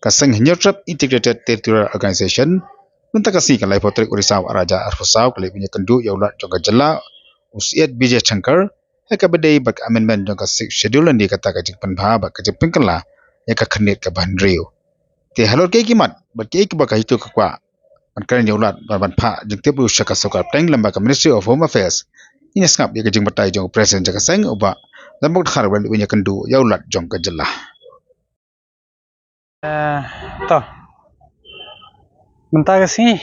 kaseng Hinyotrap Integrated Territorial Organization mentakasi kan lai potrik urisau araja arfusau kali punya kenduk yaulat jongka jela usiat bija changkar heka bedai bak amendment jongka schedule di kata kajik penbha bak kajik pengkala ya ka khnit ka bandriu te halor ke kimat bak ke bak HITO ka kwa man kan yaulat ban pha jing teplu shaka sokap tang lamba ka Ministry of Home Affairs ini skap ya kajing batai jong presiden jaka seng uba lambok khar bal punya kenduk yaulat jongka jela to mentah sih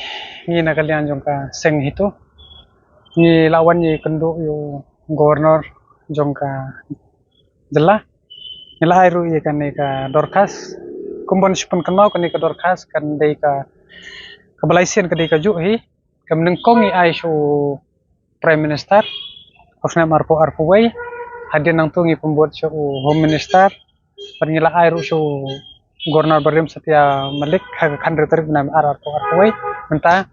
ni nak kalian jongka seng HITO ni lawan ni kenduk yo gubernur jongka jela nila airu ye kan ka dorkas kumbon sipun kenau kan ka dorkas kan dei ka kabalaisian ka dei ka ju hi kam nengkong ai su prime minister ofna marpo arpuway hadin nang tungi pembuat su home minister panila airu su gubernur Barim Setia Malik kan retor benam arpuway mentah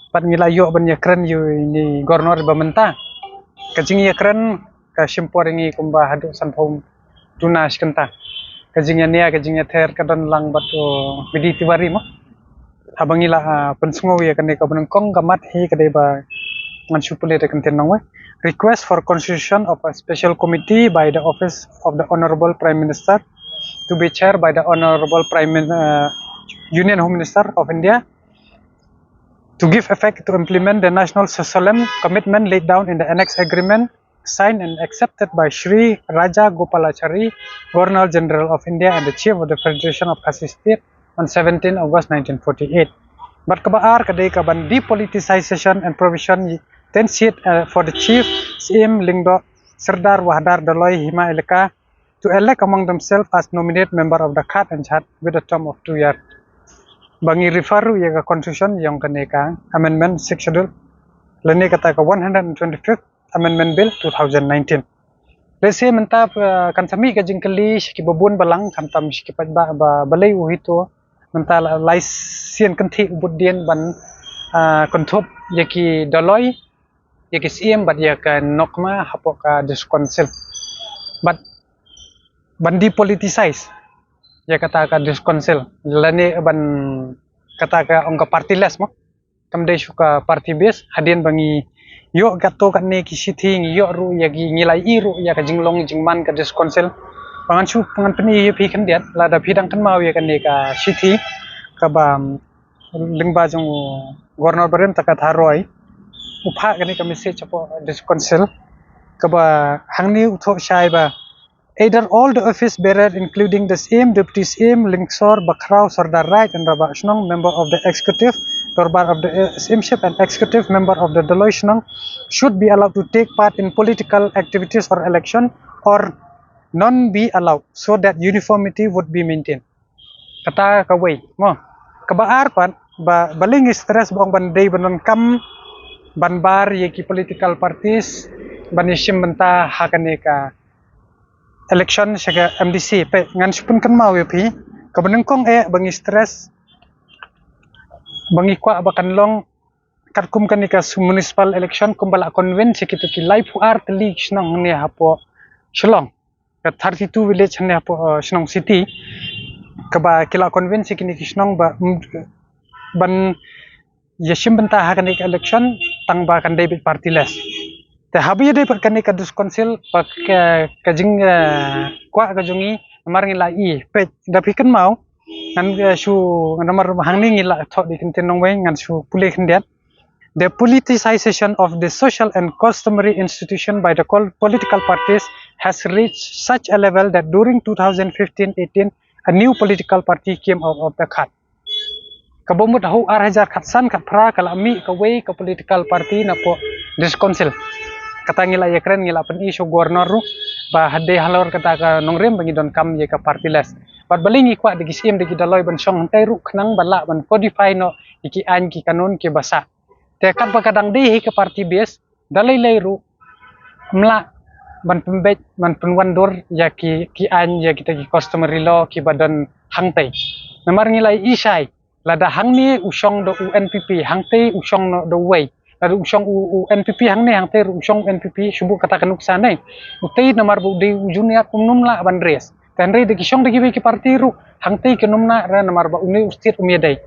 pat ngila yo banya keren yu ni gubernur bamenta kajing ya keren ka simpor ngi kumba hadu sanpom tunas kenta kajingnya nia kajingnya ter kadon lang batu bidi tiwari mo abangila pensungo ya kan ka benengkong gamat hi kadai ba mansupule de kenten nangwe request for constitution of a special committee by the office of the honorable prime minister to be chaired by the honorable Union Home Minister of India to give effect to implement the national solemn commitment laid down in the annex agreement signed and accepted by Shri Raja Gopalachari, Governor General of India and the Chief of the Federation of Khasi State on 17 August 1948. But kabaar kadai kaban depoliticization and provision then seat for the Chief CM Lingdo Serdar Wahdar Daloi Hima Eleka to elect among themselves as nominate member of the Khat and Chat with a term of 2 years. Bangi refer ya ka constitution yang kaneka amendment 6 schedule lene kata ka 125th amendment bill 2019 lese mentap kan sami ka jingkeli ki babun balang kantam ki ba balai uhito mental lais sian kanthi ubudien ban kontop yaki daloi yaki siem bat ya ka nokma hapoka discouncil but bandi politicize ya kata ka discouncil lani ban kata ka ongka partyless mo kamdai suka party base hadin bangi yo gato kan ne ki sithing yo ru ya gi ngilai iru ya ka jinglong jingman ka discouncil pangan su pangan peni ye phi kan diat lada phidang kan mau ya kan ne ka sithi ka ba lingba jong gubernur Barim takat haroi upha kan ne ka message apo discouncil ka ba hangni utho shai ba either all the office bearer including the same deputy same linksor bakrau sardar right and rabak shnong member of the executive dorbar of the simship and executive member of the Deloitte shnong should be allowed to take part in political activities or election or none be allowed so that uniformity would be maintained kata kawei mo kabaar pan ba baling stress bong bandai banon kam banbar yeki political parties banishim benta hakaneka election sega MDC pe ngan supun kan mau ya pi kabenengkong bangi stress bangi kwa bakan long katkum kan ika municipal election kumbala convent sekitu ki live ar teli snong ne hapo shlong ka 32 village ne hapo snong city kaba kila convent sekini ki snong ba ban yashim benta hakan ika election tang ba kan debit partyless te habi de kan ika discouncil pak kajing kwa kajungi mar ngila I pe dapi kan mau ngan su namar hangni ngila thok di kinten nong wei ngan su pule khendiat the politicization of the social and customary institution by the political parties has reached such a level that during 2015-18 a new political party came out of the Khat kabomut hu arhajar khatsan khatpra kalami kawei ka political party na po discouncil kata ngila ya keren ngila pen isu gubernur ru ba hade halor kata ka nongrem bangi don kam ye ka partyless bat balingi kwa de gisim de gidaloi ban song tai ru khnang bala ban codify no iki an ki kanon ki basa te kat ba kadang de ka party base dalai lai ru mla ban pembet ban penwandor ya ki an ya kita ki customary law ki badan hangtai namar ngilai isai lada hangni usong do UNPP hangtai usong no do way lada usong UNPP hangne hangtai usong UNPP subu kata kanuk sanai utai namar bu de junior umnum la ban res Tenri de kishong de ki parti ru hangti ke numna ra namar ba uni ustit umyadai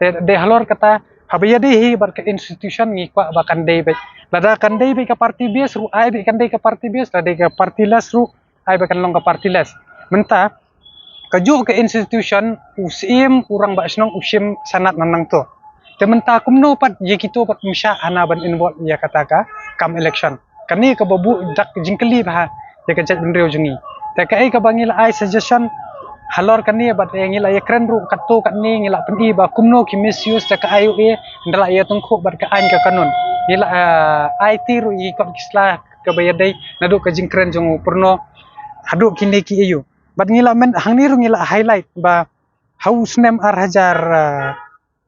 de halor kata habiyadi hi bar ke institution ngi kwa ba kandai be lada kandai be ka parti bias ru ai be kandai ka parti bias lada ka parti las ru ai be kan long ka parti las menta kaju ke institution usim urang ba snong usim sanat nanang to tementa kumno pat ye kito pat misha ana ban involve ya kata ka kam election kani ka babu dak jingkeli ba ya ka jat bendreu jungi ta kai ka bangila ai suggestion halor kani bat ngila ya kren ru katu kani ngila pendi ba kumno ki misuse ta ka ayu e ndala ya tungku bat ka an ka kanun ngila IT ru i kot kisla ka bayadai nadu ka jingkren jung purno hadu kini ki ayu bat ngila men hangni ru ngila highlight ba haus nem ar hajar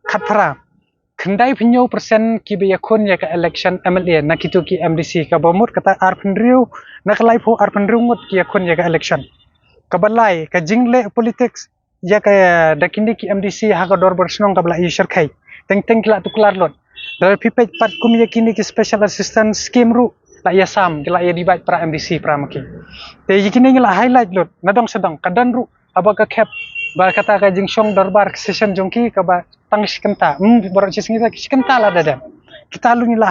khatara khandai pinyo persen ki be yakun ya ka election MLA nakitu ki MDC ka bomut kata ar pendriu nakalai pho ar pendriu ngut ki yakun ya ka election kabalai ka jingle politics ya ka dakindi ki MDC ha ka dor bersnong kabla isher khai teng kila tuklar lot dal pipet pat kum yakini ki special assistance scheme ru la ya sam kila ya divide pra MDC pra maki te yakini ngila highlight lot nadong sedang kadan ru abaka cap ba kata ka jingshong dorbar session jongki ka ba tang skenta borok cisngita skenta la dada kita lu ngila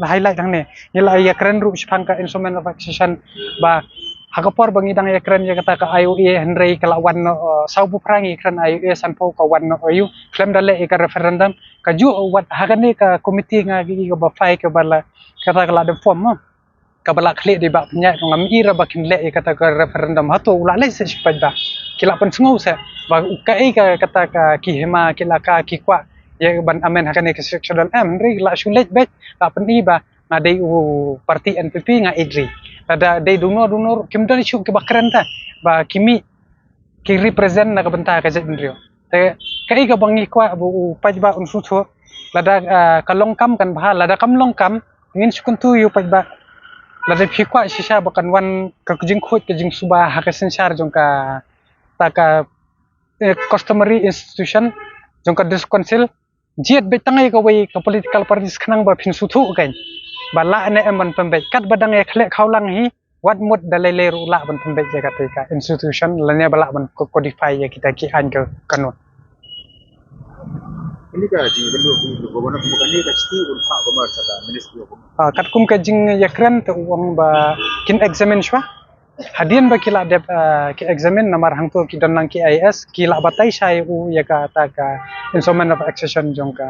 highlight hang ne ngila ya keren ru spangka instrument of action ba hakapor bangi dang ya keren ya kata ka IOE henrei kala wan saubu prangi keren IOE sanpo ka wan ayu khlem dale ka referendum ka ju wat hagane ka komiti nga gi ka ba fai ka bala kata kala de form ka bala khle di ba pnya ngam ira ba kinle kata ka referendum hato ula le se sipada kila pen sngau se ba kai ka kata ka ki hema kila ka ki kwa ya ban amen hakane ka sectional henrei la sulet bet la peni ba ngadai parti NPP nga idri ada dei dunor kimdan isu ke bakran ta ba kimi ki represent na kabanta ka jet bendrio te kai ka bangi kwa bu pajba unsu tho lada kalong kam kan bha lada kam long kam ngin sukun tu yu pajba lada phikwa sisa bakan wan ka jing khot ka jing suba ha ka sensar jong ka ta ka customary institution jong ka dis council jiet betangai ka wei ka political parties khnang ba phin su thu kan bala ne emban pembet kat badang ya khlek khawlang hi wat mut dalele rula ban pembet ya katika institution lane bala ban codify ya kita ki an ke kanun ini ka di belu gubernur bukan ni ka sti ul fa gomar sata ministry of kat kum ka jing ya kren to wang ba kin examine shwa hadian ba kila de ki examine namar hang to ki donlang ki IS kila batai sai u ya ka ta ka instrument of accession jong ka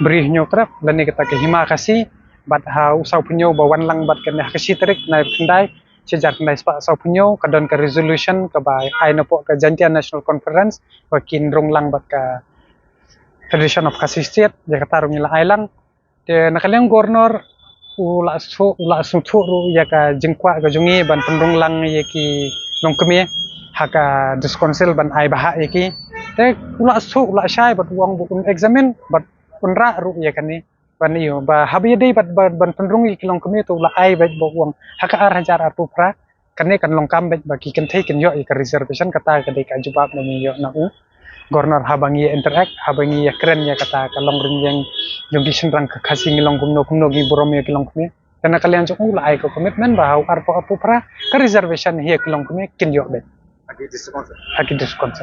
beri nyokrap lane kita ke hima kasi bat ha usau punyo ba wan lang bat kan ha kasi trik na kendai sejar kendai spa usau punyo kadon ka resolution ka ba ai na po ka jantian national conference ba kin rong lang bat ka federation of kasi state ya ka tarung ila ailang de nakaliang gornor ula su thu ru ya ka jingkwa ka jungi ban pendong lang ye ki longkeme ha ka discouncil ban ai ba ye ki te ula shai bat wang bu examine bat unra ru ya kan ni ban iyo ba habi dei ban pendrung ikilong kami tu la ai bet bawang haka ar hajar ar pupra kane kan long kam bet bagi kan thei kan yo ka reservation kata ka dei ka jubab no yo na u gornor habangi interact habangi ya keren ya kata ka long rinjeng yung gisin rang ka khasi ngilong kumno gi borom ya kilong kami kana kalian jong la ai ko commitment ba ar pupra ka reservation hi kilong kami kin yo bet haki discount